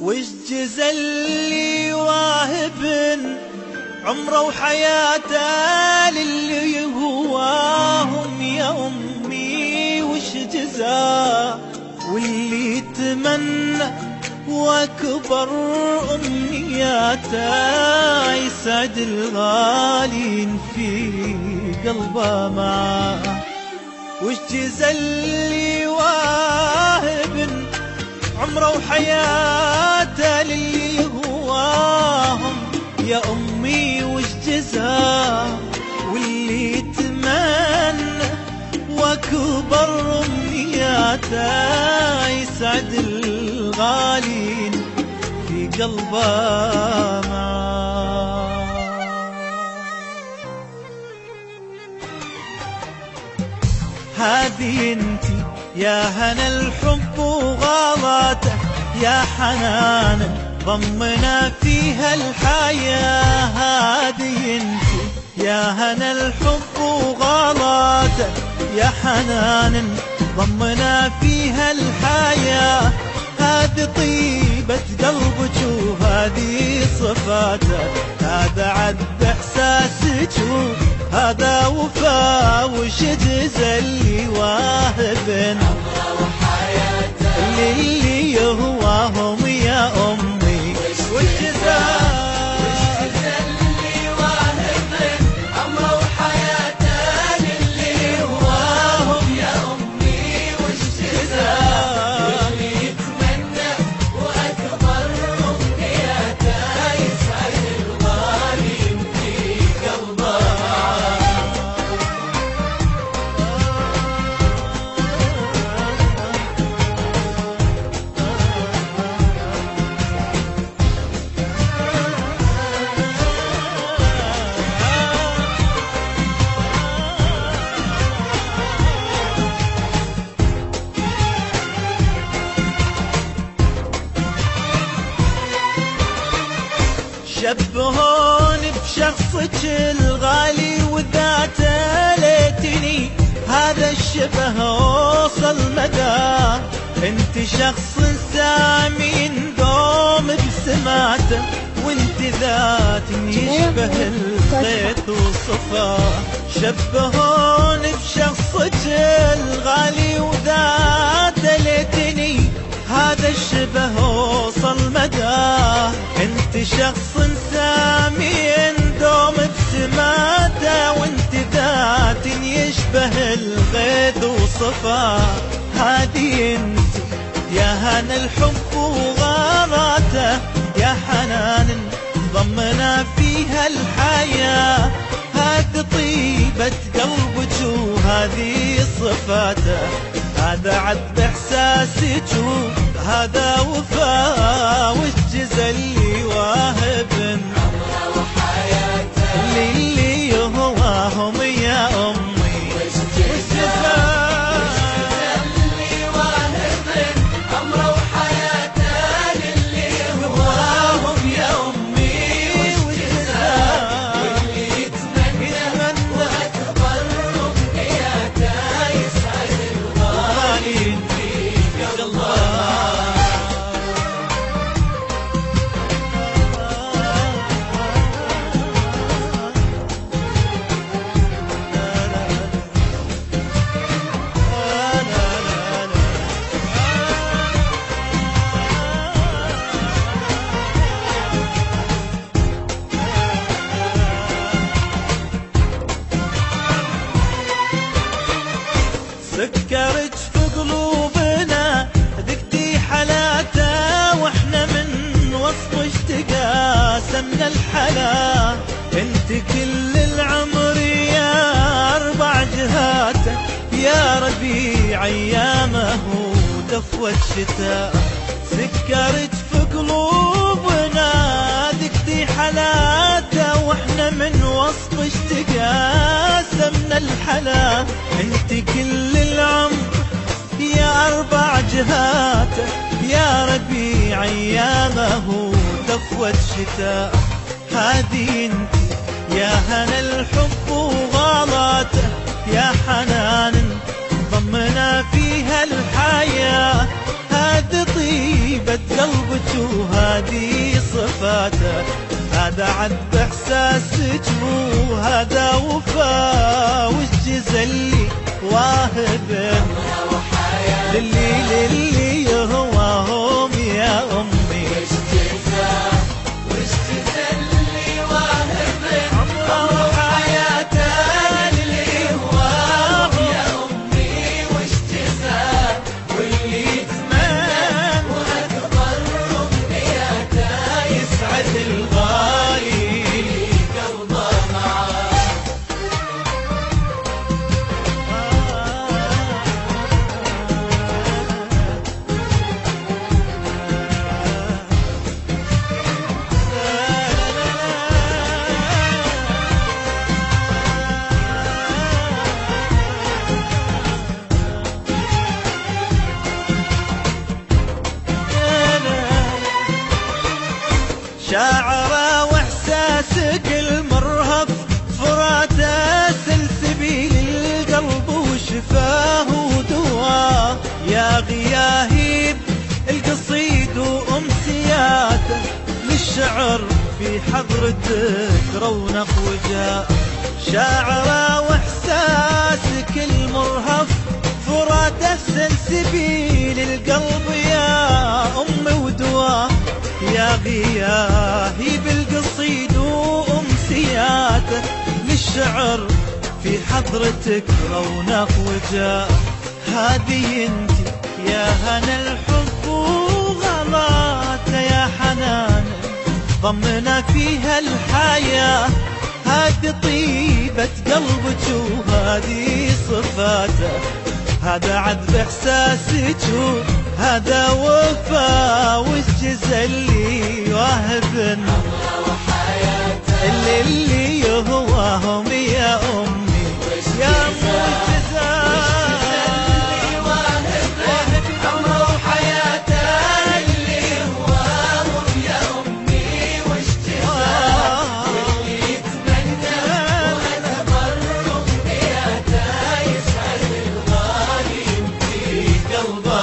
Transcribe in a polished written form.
وش جزى اللي واهب عمره وحياته للي هواهم يا أمي؟ وش جزى واللي يتمنى واكبر أمنياته يسعد الغالين في قلبه معاه؟ وش جزى اللي واهب عمره وحياته للي هواهم يا أمي؟ وش جزاه واللي يتمنى واكبر أمنياته يسعد الغالين في قلبه معاه؟ هذه انتي يا هنا الحب وغلاته، يا حنانا ضمنا فيها الحياة. هذه انتي يا هنا الحب وغلاته، يا حنانا ضمنا فيها الحياة. هذه طيبة قلبك وهذه صفاته، هذا عذب احساسك هذا وفا. وش جزى اللي واهب للي يهواهم يا أمي؟ وش جزى اللي واهب عمره وحياته للي يهواهم يا أمي؟ وش جزى واللي يتمنى وأكبر أمنياته يسعد الغالين في قلبه؟ شبهون بشخصك الغالي وذاته ليتني هذا الشبه وصل مدى. انت شخص سامي دوم بسماته، وانت ذات يشبه الخيط وصفاه. شبهون بشخصك الغالي وذاته ليتني هذا الشبه وصل مدى. انت شخص سامي دوم بسماته، وانت ذات يشبه الغيث وصفاه. هذه انت يا هنا الحب وغاراته، يا حنان ضمنا فيها الحياة. هذه طيبة قلبك وهذه صفاته، هذا عذب احساسك هذا وفا. وش جزى اللي واهب عمره وحياته للي يهواهم يا أمي؟ وش جزى اللي واهب عمره وحياته للي يهواهم يا أمي؟ وش جزى واللي يتمنى وأكبر أمنياته يسعد الغالين في قلبه؟ سكرت في قلوبنا ذقتي حلاته، واحنا من وصفك تقاسمنا الحلا. انت كل العمر يا 4 جهاته، يا ربيع ايامه دفوة شتاء سكرت في قلوبنا ذقتي حلاته واحنا من وصف اشتقا سمنا الحلا انت كل العمر يا اربع جهاته يا ربيع ايامه دفوة شتاء هذه انت يا هنا الحب وغالاته يا حنان ضمنا فيها الحياة هذه طيبة قلبك وهذه صفاته هذا عذب احساسك وهذا وفا والجزل واهب للي يهواهم يا امي شاعره واحساسك المرهف فراته سلسبيل القلب وشفاه ودواه يا غياهيب القصيد وامسياته للشعر في حضرتك رونق وجاء شاعره واحساسك المرهف فراته سلسبيل القلب يا ام ودواه يا غياهي بالقصيد وامسياته للشعر في حضرتك رونق وجاء هذه انت يا هنا الحب وغلاته يا حنان ضمنا فيها الحياة هذه طيبة قلبك وهذه صفاته هذا عذب احساسك هذا وفا والجزل واهب اللي يهواهم يا امي يا معجزة واهب عمره وحياته اللي يهواهم يا امي واشتهاء واللي يتمنى وهذا مر امنياته يسعد الغالي في قلبه